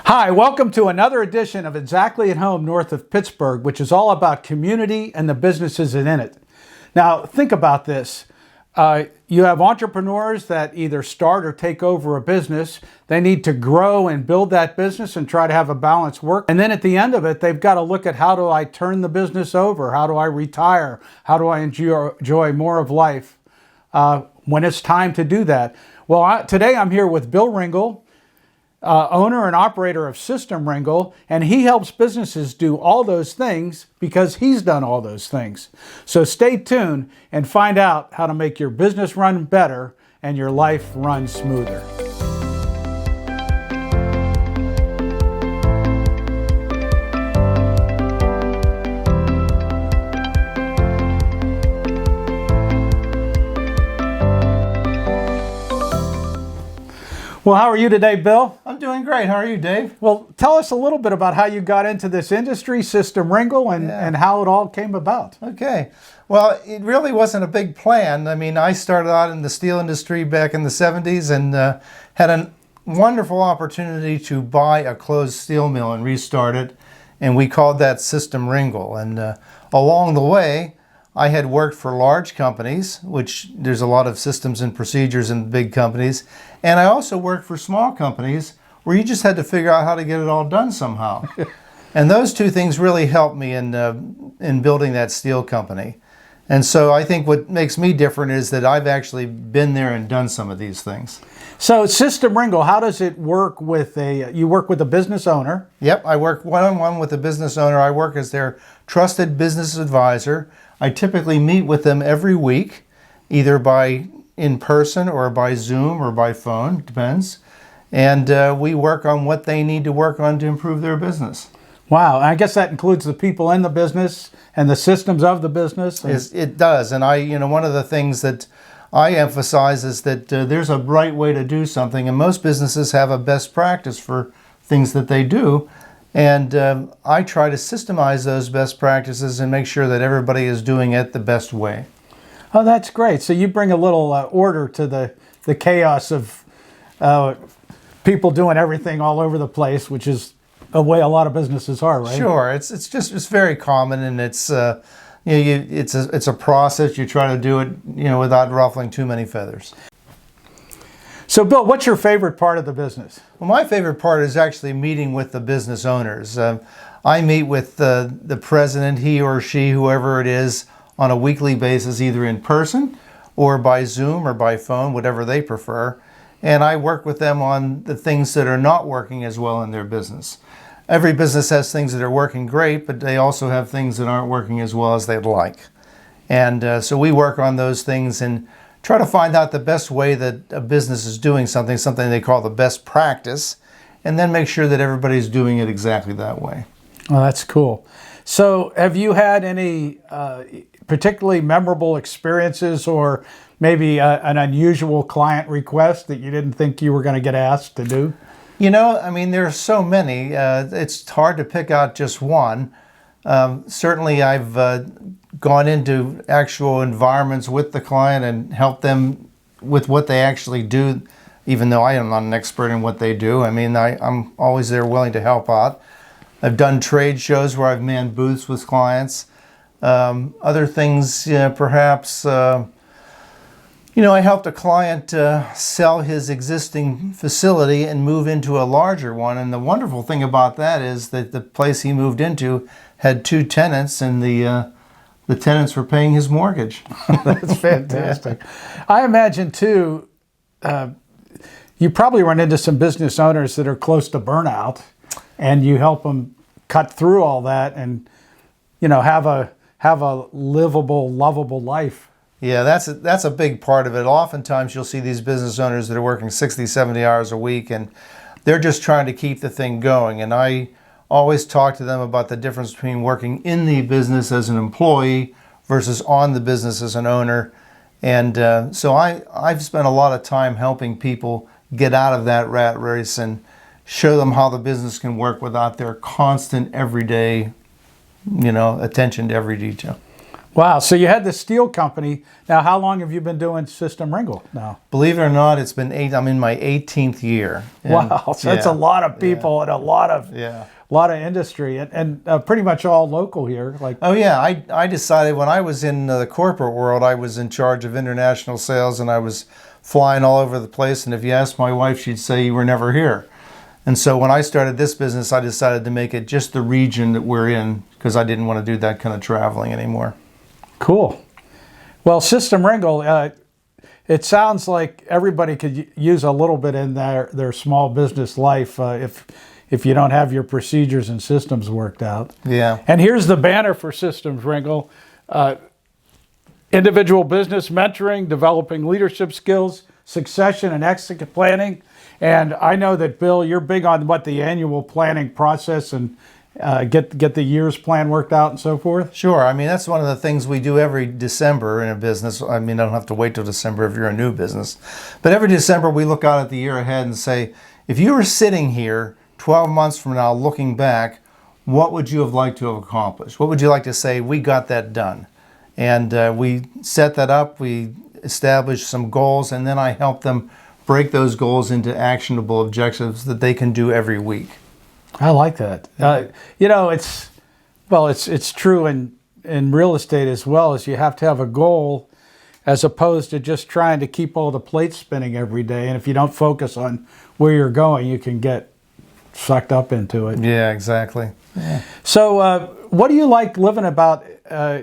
Hi, welcome to another edition of Exactly at Home north of Pittsburgh, which is all about community and the businesses in it. Now, think about this. You have entrepreneurs that either start or take over a business. They need to grow and build that business and try to have a balanced work. And then at the end of it, they've got to look at, how do I turn the business over? How do I retire? How do I enjoy more of life when it's time to do that? Well, today I'm here with Bill Ringle, owner and operator of System Ringle, and he helps businesses do all those things because he's done all those things. So stay tuned and find out how to make your business run better and your life run smoother. Well, how are you today, Bill? I'm doing great. How are you, Dave? Well, tell us a little bit about how you got into this industry, System Ringle, and how it all came about. Okay. Well, it really wasn't a big plan. I mean, I started out in the steel industry back in the 70s and had a wonderful opportunity to buy a closed steel mill and restart it. And we called that System Ringle. And along the way, I had worked for large companies, which there's a lot of systems and procedures in big companies. And I also worked for small companies where you just had to figure out how to get it all done somehow. And those two things really helped me in building that steel company. And so I think what makes me different is that I've actually been there and done some of these things. So System Ringle, how does it work with you work with a business owner? Yep, I work one-on-one with a business owner. I work as their trusted business advisor. I typically meet with them every week, either in person or by Zoom or by phone, depends. And we work on what they need to work on to improve their business. Wow, I guess that includes the people in the business and the systems of the business. It does, and one of the things that I emphasize is that there's a right way to do something, and most businesses have a best practice for things that they do. And I try to systemize those best practices and make sure that everybody is doing it the best way. Oh, that's great. So you bring a little order to the chaos of people doing everything all over the place, which is a way a lot of businesses are, right? Sure. It's very common, and it's a process. You try to do it without ruffling too many feathers. So, Bill, what's your favorite part of the business? Well, my favorite part is actually meeting with the business owners. I meet with the president, he or she, whoever it is, on a weekly basis, either in person or by Zoom or by phone, whatever they prefer. And I work with them on the things that are not working as well in their business. Every business has things that are working great, but they also have things that aren't working as well as they'd like. And so we work on those things and try to find out the best way that a business is doing something they call the best practice, and then make sure that everybody's doing it exactly that way. Oh, that's cool. So have you had any particularly memorable experiences or maybe an unusual client request that you didn't think you were going to get asked to do? There are so many. It's hard to pick out just one. Certainly I've gone into actual environments with the client and helped them with what they actually do, even though I am not an expert in what they do. I'm always there willing to help out. I've done trade shows where I've manned booths with clients. Other things, perhaps, I helped a client sell his existing facility and move into a larger one. And the wonderful thing about that is that the place he moved into had 2 tenants, and the tenants were paying his mortgage. That's fantastic. I imagine, too, you probably run into some business owners that are close to burnout, and you help them cut through all that and, have a livable, lovable life. Yeah, that's a big part of it. Oftentimes you'll see these business owners that are working 60, 70 hours a week, and they're just trying to keep the thing going. And I always talk to them about the difference between working in the business as an employee versus on the business as an owner. And so I've spent a lot of time helping people get out of that rat race and show them how the business can work without their constant everyday, attention to every detail. Wow. So you had the steel company. Now, how long have you been doing System Ringle now? Believe it or not, it's been I'm in my 18th year. And, Wow. So that's a lot of people and a lot of industry and pretty much all local here. Like, oh yeah, I decided when I was in the corporate world, I was in charge of international sales and I was flying all over the place. And if you asked my wife, she'd say you were never here. And so when I started this business, I decided to make it just the region that we're in because I didn't want to do that kind of traveling anymore. You Well, System Ringle, it sounds like everybody could use a little bit in their small business life if you don't have your procedures and systems worked out. Yeah. And here's the banner for Systems Ringle. Individual business mentoring, developing leadership skills, succession and exit planning. And I know that, Bill, you're big on what the annual planning process and get the year's plan worked out and so forth. Sure. I mean, that's one of the things we do every December in a business. I mean, I don't have to wait till December if you're a new business. But every December we look out at the year ahead and say, if you were sitting here 12 months from now looking back, what would you have liked to have accomplished? What would you like to say, we got that done? And we set that up, we established some goals, and then I help them break those goals into actionable objectives that they can do every week. I like that. It's true in real estate as well, as you have to have a goal as opposed to just trying to keep all the plates spinning every day. And if you don't focus on where you're going, you can get sucked up into it. Yeah, exactly. Yeah. So what do you like living about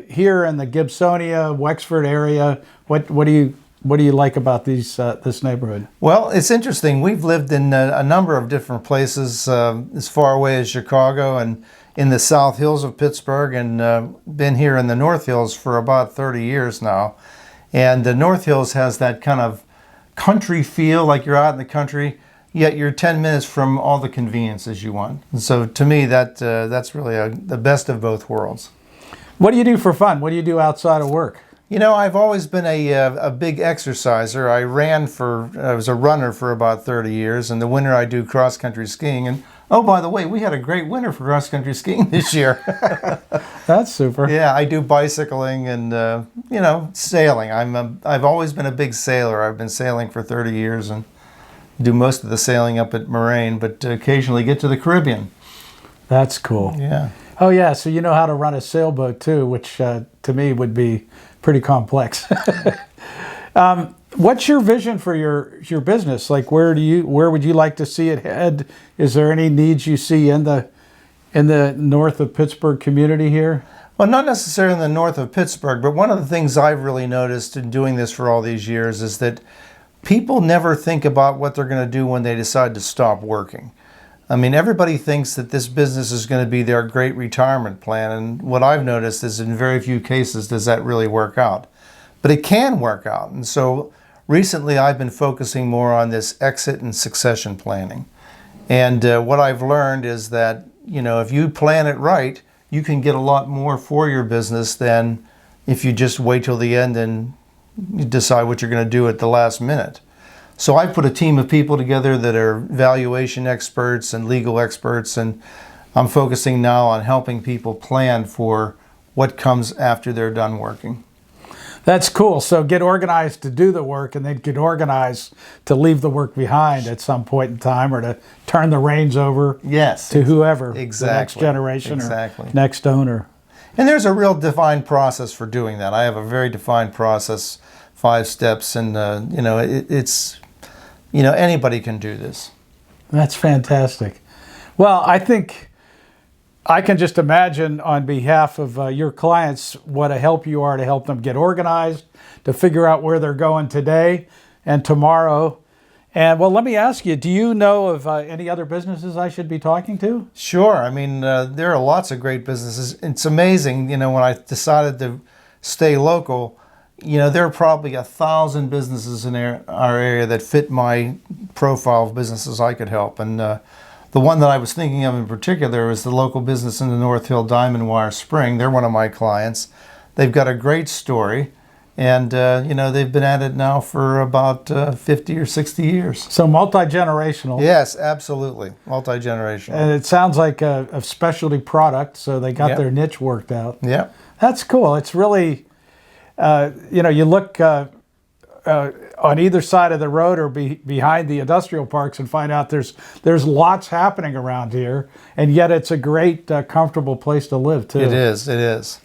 here in the Gibsonia, Wexford area? What do you like about this neighborhood? Well, it's interesting. We've lived in a number of different places as far away as Chicago and in the South Hills of Pittsburgh, and been here in the North Hills for about 30 years now. And the North Hills has that kind of country feel, like you're out in the country, yet you're 10 minutes from all the conveniences you want. And so to me, that's really the best of both worlds. What do you do for fun? What do you do outside of work? You know, I've always been a big exerciser. I was a runner for about 30 years. In the winter, I do cross-country skiing. And oh, by the way, we had a great winter for cross-country skiing this year. That's super. Yeah, I do bicycling and, sailing. I've always been a big sailor. I've been sailing for 30 years and do most of the sailing up at Moraine, but occasionally get to the Caribbean. That's cool. Yeah. Oh, yeah, so you know how to run a sailboat, too, which to me would be pretty complex. What's your vision for your business? Like, where would you like to see it head? Is there any needs you see in the north of Pittsburgh community here? Well, not necessarily in the north of Pittsburgh, but one of the things I've really noticed in doing this for all these years is that people never think about what they're going to do when they decide to stop working. I mean, everybody thinks that this business is going to be their great retirement plan, and what I've noticed is in very few cases does that really work out. But it can work out, and so recently I've been focusing more on this exit and succession planning. And what I've learned is that, if you plan it right, you can get a lot more for your business than if you just wait till the end and you decide what you're going to do at the last minute. So I put a team of people together that are valuation experts and legal experts, and I'm focusing now on helping people plan for what comes after they're done working. That's cool. So get organized to do the work and then get organized to leave the work behind at some point in time, or to turn the reins over to whoever, the next generation or next owner. And there's a real defined process for doing that. I have a very defined process, 5 steps, and anybody can do this. That's fantastic. Well, I think I can just imagine on behalf of your clients what a help you are to help them get organized, to figure out where they're going today and tomorrow. And well, let me ask you, do you know of any other businesses I should be talking to? Sure. I mean, there are lots of great businesses. It's amazing, when I decided to stay local, there are probably 1,000 businesses in our area that fit my profile of businesses I could help. And the one that I was thinking of in particular is the local business in the North Hill, Diamond Wire Spring. They're one of my clients. They've got a great story, And, they've been at it now for about 50 or 60 years. So multi-generational. Yes, absolutely. Multi-generational. And it sounds like a specialty product, so they got Yep. their niche worked out. Yeah. That's cool. It's really, you look on either side of the road or behind the industrial parks and find out there's lots happening around here, and yet it's a great, comfortable place to live too. It is. It is.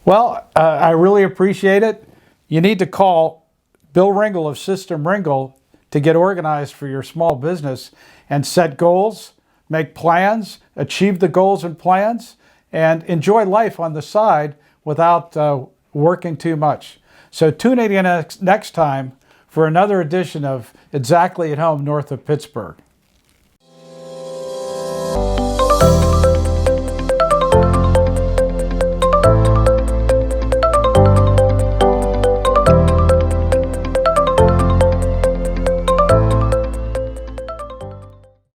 Well, I really appreciate it. You need to call Bill Ringle of System Ringle to get organized for your small business and set goals, make plans, achieve the goals and plans, and enjoy life on the side without working too much. So tune in next time for another edition of Exactly at Home North of Pittsburgh.